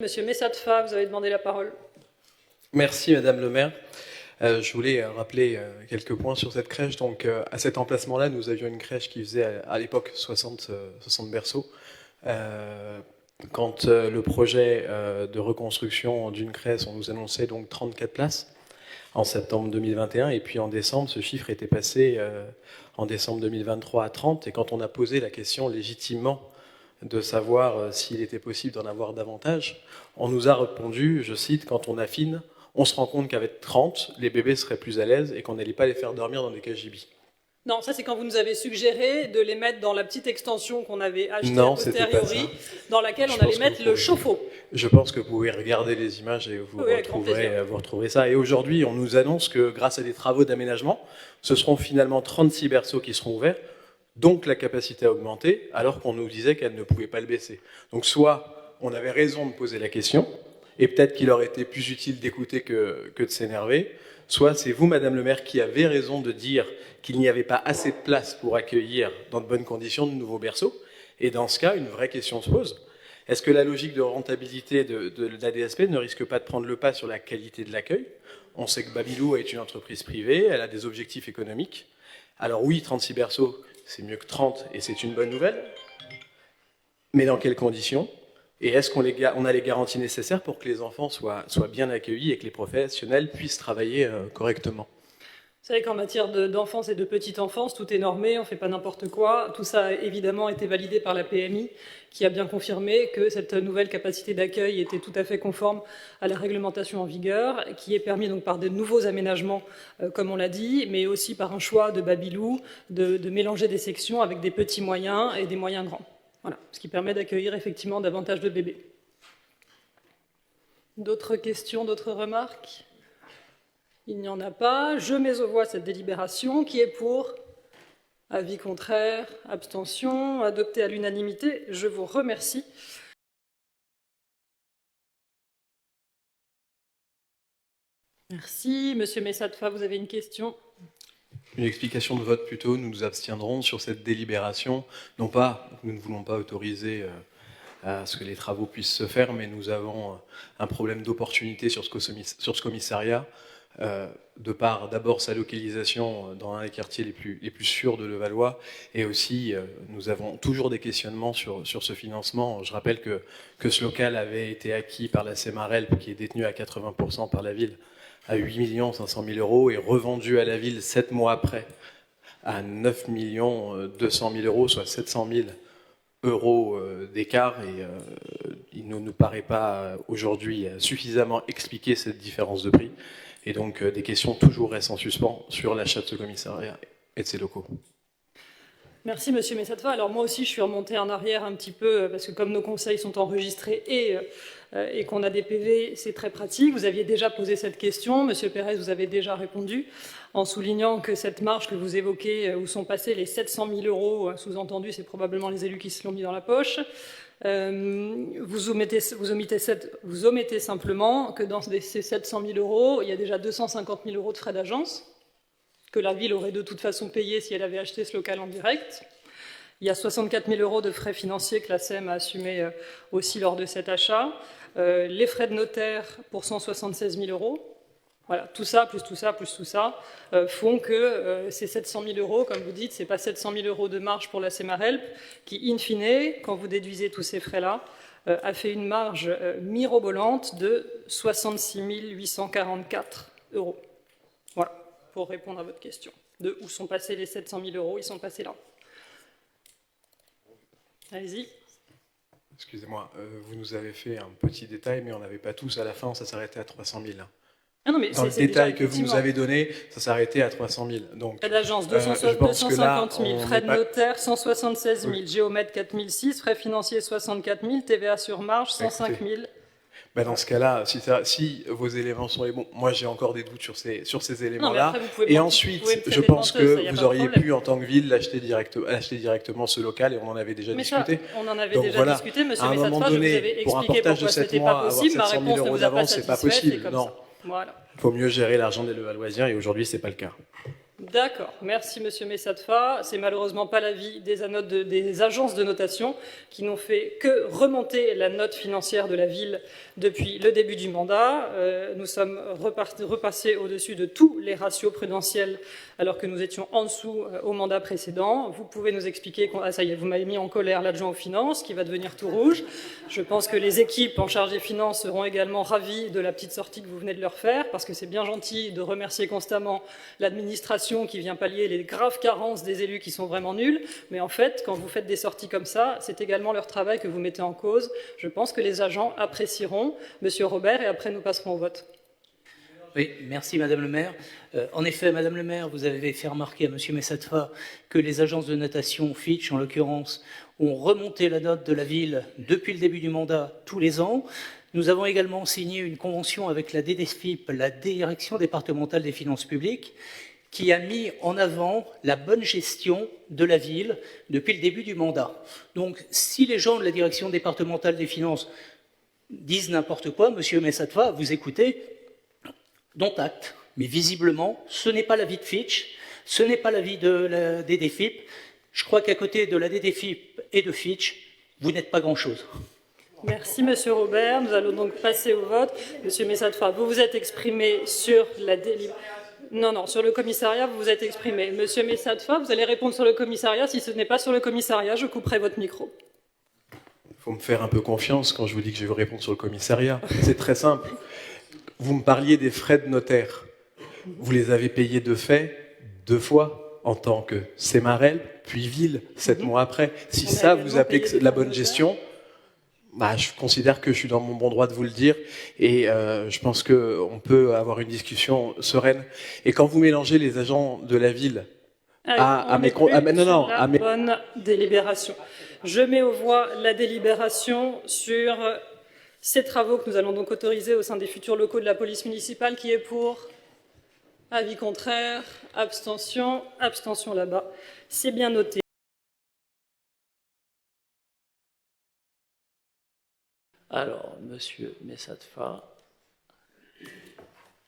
Monsieur Messatfa, vous avez demandé la parole. Merci Madame le maire. Je voulais rappeler quelques points sur cette crèche. Donc à cet emplacement-là, nous avions une crèche qui faisait à l'époque 60 berceaux. Quand le projet de reconstruction d'une crèche, on nous annonçait donc 34 places en septembre 2021. Et puis en décembre, ce chiffre était passé en décembre 2023 à 30. Et quand on a posé la question légitimement de savoir s'il était possible d'en avoir davantage, on nous a répondu, je cite, quand on affine, on se rend compte qu'avec 30, les bébés seraient plus à l'aise et qu'on n'allait pas les faire dormir dans des KGB. Non, ça c'est quand vous nous avez suggéré de les mettre dans la petite extension qu'on avait achetée a posteriori, dans laquelle on allait mettre le chauffe-eau. Je pense que vous pouvez regarder les images et vous retrouverez ça. Et aujourd'hui, on nous annonce que grâce à des travaux d'aménagement, ce seront finalement 36 berceaux qui seront ouverts, donc la capacité a augmenté, alors qu'on nous disait qu'elle ne pouvait pas le baisser. Donc soit on avait raison de poser la question, et peut-être qu'il aurait été plus utile d'écouter que de s'énerver, soit c'est vous, Madame le maire, qui avez raison de dire qu'il n'y avait pas assez de place pour accueillir dans de bonnes conditions de nouveaux berceaux, et dans ce cas, une vraie question se pose. Est-ce que la logique de rentabilité de la DSP ne risque pas de prendre le pas sur la qualité de l'accueil? On sait que Babylou est une entreprise privée, elle a des objectifs économiques. Alors oui, 36 berceaux, c'est mieux que 30 et c'est une bonne nouvelle. Mais dans quelles conditions? Et est-ce qu'on a les garanties nécessaires pour que les enfants soient bien accueillis et que les professionnels puissent travailler correctement? Vous savez qu'en matière d'enfance et de petite enfance, tout est normé, on ne fait pas n'importe quoi. Tout ça a évidemment été validé par la PMI, qui a bien confirmé que cette nouvelle capacité d'accueil était tout à fait conforme à la réglementation en vigueur, qui est permis donc par de nouveaux aménagements, comme on l'a dit, mais aussi par un choix de Babylou de mélanger des sections avec des petits moyens et des moyens grands. Voilà, ce qui permet d'accueillir effectivement davantage de bébés. D'autres questions, d'autres remarques? Il n'y en a pas. Je mets aux voix cette délibération. Qui est pour? Avis contraire, abstention, adopté à l'unanimité. Je vous remercie. Merci. Monsieur Messatfa, vous avez une question? Une explication de vote plutôt. Nous nous abstiendrons sur cette délibération. Non pas, nous ne voulons pas autoriser à ce que les travaux puissent se faire, mais nous avons un problème d'opportunité sur ce commissariat. De par d'abord sa localisation dans un des quartiers les plus sûrs de Levallois, et aussi nous avons toujours des questionnements sur ce financement. Je rappelle que ce local avait été acquis par la Semarelp, qui est détenu à 80% par la ville, à 8 500 000 euros, et revendu à la ville 7 mois après à 9 200 000 euros, soit 700 000 euros d'écart, et il ne nous paraît pas aujourd'hui suffisamment expliquer cette différence de prix. Et donc, des questions toujours restent en suspens sur l'achat de ce commissariat et de ses locaux. Merci, Monsieur Messatfa. Alors, moi aussi, je suis remontée en arrière un petit peu, parce que comme nos conseils sont enregistrés et qu'on a des PV, c'est très pratique. Vous aviez déjà posé cette question. Monsieur Pérez, vous avez déjà répondu, en soulignant que cette marge que vous évoquez, où sont passés les 700 000 euros, sous-entendu, c'est probablement les élus qui se l'ont mis dans la poche. Vous omettez simplement que dans ces 700 000 euros, il y a déjà 250 000 euros de frais d'agence, que la ville aurait de toute façon payé si elle avait acheté ce local en direct. Il y a 64 000 euros de frais financiers que la SEM a assumés aussi lors de cet achat. Les frais de notaire pour 176 000 euros. Voilà, tout ça, plus tout ça, plus tout ça, font que ces 700 000 euros, comme vous dites, ce n'est pas 700 000 euros de marge pour la Semarelp, qui, in fine, quand vous déduisez tous ces frais-là, a fait une marge mirobolante de 66 844 euros. Voilà, pour répondre à votre question. De où sont passés les 700 000 euros, ils sont passés là. Allez-y. Excusez-moi, vous nous avez fait un petit détail, mais on n'avait pas tous à la fin, ça s'arrêtait à 300 000. Ah non, mais dans le détail que vous nous avez donné, ça s'arrêtait à 300 000. Donc, frais d'agence, 250 000, frais de notaire, 176 000, géomètre 4 006, frais financiers 64 000, TVA sur marge 105 000. Ben dans ce cas-là, si vos éléments sont les bons, moi j'ai encore des doutes sur ces éléments-là. Et ensuite, je pense que vous auriez pu, en tant que ville, acheter directement ce local, et on en avait déjà discuté. On en avait déjà discuté, monsieur Messatfa, je vous avais expliqué pourquoi ce n'était pas possible. Ma réponse ne vous a pas satisfait, c'est comme ça. Voilà. Il faut mieux gérer l'argent des Levalloisiens, et aujourd'hui, ce n'est pas le cas. D'accord, merci Monsieur Messatfa. C'est malheureusement pas l'avis des agences de notation qui n'ont fait que remonter la note financière de la ville depuis le début du mandat. Nous sommes repassés au-dessus de tous les ratios prudentiels alors que nous étions en dessous au mandat précédent. Vous pouvez nous expliquer... Ah ça y est, vous m'avez mis en colère l'adjoint aux finances qui va devenir tout rouge. Je pense que les équipes en charge des finances seront également ravies de la petite sortie que vous venez de leur faire parce que c'est bien gentil de remercier constamment l'administration qui vient pallier les graves carences des élus qui sont vraiment nuls, mais en fait, quand vous faites des sorties comme ça, c'est également leur travail que vous mettez en cause. Je pense que les agents apprécieront. Monsieur Robert, et après nous passerons au vote. Oui, merci Madame le maire. En effet, Madame le maire, vous avez fait remarquer à Monsieur Messatfa que les agences de notation, Fitch en l'occurrence, ont remonté la note de la ville depuis le début du mandat tous les ans. Nous avons également signé une convention avec la DDFiP, la Direction départementale des finances publiques, qui a mis en avant la bonne gestion de la ville depuis le début du mandat. Donc, si les gens de la Direction départementale des finances disent n'importe quoi, Monsieur Messatfa, vous écoutez, dont acte. Mais visiblement, ce n'est pas l'avis de Fitch, ce n'est pas l'avis de la DDFiP. Je crois qu'à côté de la DDFiP et de Fitch, vous n'êtes pas grand-chose. Merci Monsieur Robert. Nous allons donc passer au vote. Monsieur Messatfa, vous vous êtes exprimé sur la délibération. Non, sur le commissariat, vous vous êtes exprimé. Monsieur Messatfa, vous allez répondre sur le commissariat. Si ce n'est pas sur le commissariat, je couperai votre micro. Il faut me faire un peu confiance quand je vous dis que je vais vous répondre sur le commissariat. C'est très simple. Vous me parliez des frais de notaire. Vous les avez payés de fait 2 fois en tant que Sémarel, puis Ville, 7 mois après. Si ça, vous appelez que la bonne gestion, je considère que je suis dans mon bon droit de vous le dire et je pense qu'on peut avoir une discussion sereine. Et quand vous mélangez les agents de la ville bonne délibération. Je mets aux voix la délibération sur ces travaux que nous allons donc autoriser au sein des futurs locaux de la police municipale. Qui est pour? Avis contraire, abstention là-bas. C'est bien noté. Alors, Monsieur Messatfa.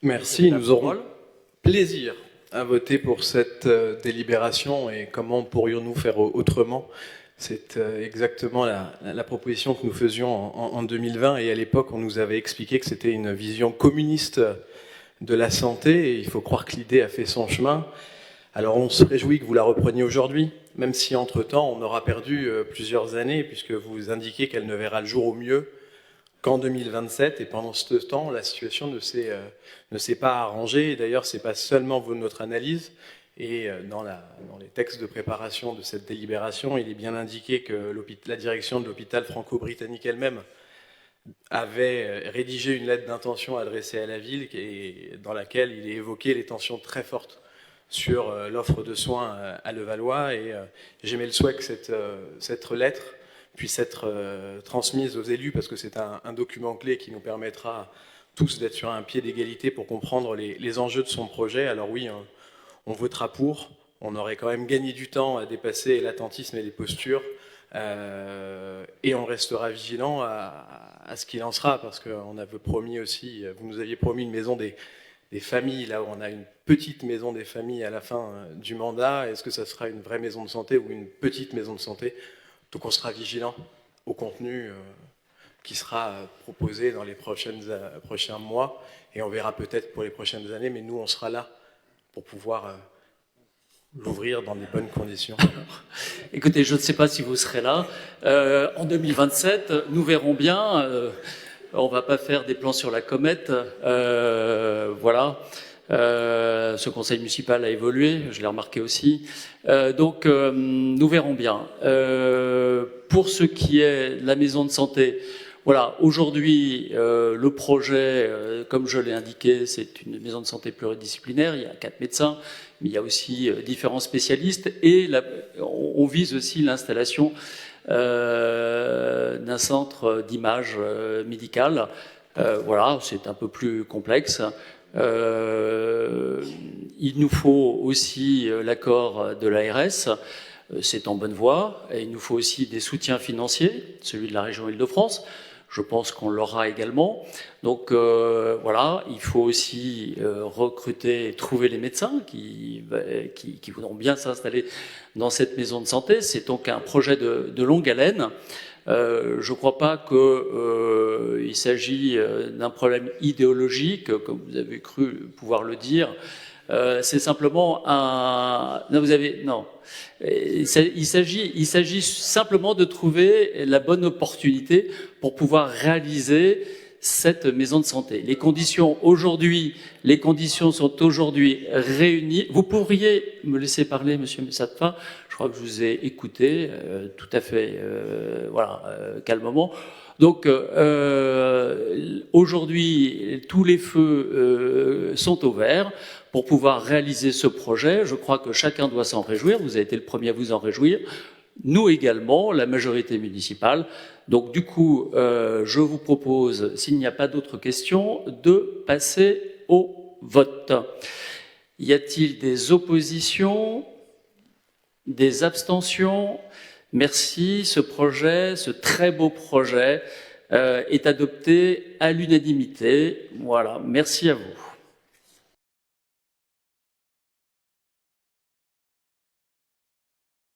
Merci, nous aurons plaisir à voter pour cette délibération et comment pourrions-nous faire autrement? C'est exactement la proposition que nous faisions en 2020 et à l'époque on nous avait expliqué que c'était une vision communiste de la santé et il faut croire que l'idée a fait son chemin. Alors on se réjouit que vous la repreniez aujourd'hui, même si entre-temps on aura perdu plusieurs années puisque vous indiquez qu'elle ne verra le jour au mieux qu'en 2027 et pendant ce temps la situation ne s'est pas arrangée. D'ailleurs c'est pas seulement notre analyse. Et dans les textes de préparation de cette délibération, il est bien indiqué que la direction de l'hôpital franco-britannique elle-même avait rédigé une lettre d'intention adressée à la ville dans laquelle il est évoqué les tensions très fortes sur l'offre de soins à Levallois. Et j'émets le souhait que cette lettre puisse être transmise aux élus parce que c'est un document clé qui nous permettra tous d'être sur un pied d'égalité pour comprendre les enjeux de son projet. Alors oui, on votera pour, on aurait quand même gagné du temps à dépasser l'attentisme et les postures, et on restera vigilant à ce qu'il en sera, parce qu'on avait promis aussi, vous nous aviez promis une maison des familles, là où on a une petite maison des familles à la fin du mandat. Est-ce que ça sera une vraie maison de santé ou une petite maison de santé? Donc on sera vigilant au contenu qui sera proposé dans les prochains mois, et on verra peut-être pour les prochaines années, mais nous on sera là pour pouvoir l'ouvrir dans les bonnes conditions. Écoutez, je ne sais pas si vous serez là. En 2027, nous verrons bien. On ne va pas faire des plans sur la comète. Voilà. Ce conseil municipal a évolué, je l'ai remarqué aussi. Donc, nous verrons bien. Pour ce qui est de la maison de santé, voilà, aujourd'hui, le projet, comme je l'ai indiqué, c'est une maison de santé pluridisciplinaire. Il y a 4 médecins, mais il y a aussi différents spécialistes. Et on vise aussi l'installation d'un centre d'image médicale. Voilà, c'est un peu plus complexe. Il nous faut aussi l'accord de l'ARS. C'est en bonne voie. Et il nous faut aussi des soutiens financiers, celui de la région Île-de-France. je pense qu'on l'aura également. Donc voilà, il faut aussi recruter et trouver les médecins qui voudront bien s'installer dans cette maison de santé. C'est donc un projet de longue haleine. Je ne crois pas qu'il s'agit d'un problème idéologique, comme vous avez cru pouvoir le dire. C'est simplement un... Non, vous avez... Non. Il s'agit simplement de trouver la bonne opportunité pour pouvoir réaliser cette maison de santé. Les conditions sont aujourd'hui réunies. Vous pourriez me laisser parler, Monsieur Messatfa? Je crois que je vous ai écouté tout à fait, calmement. Donc aujourd'hui, tous les feux sont au vert pour pouvoir réaliser ce projet. Je crois que chacun doit s'en réjouir. Vous avez été le premier à vous en réjouir. Nous également, la majorité municipale. Donc du coup, je vous propose, s'il n'y a pas d'autres questions, de passer au vote. Y a-t-il des oppositions, des abstentions? Merci. Ce projet, ce très beau projet, est adopté à l'unanimité. Voilà. Merci à vous.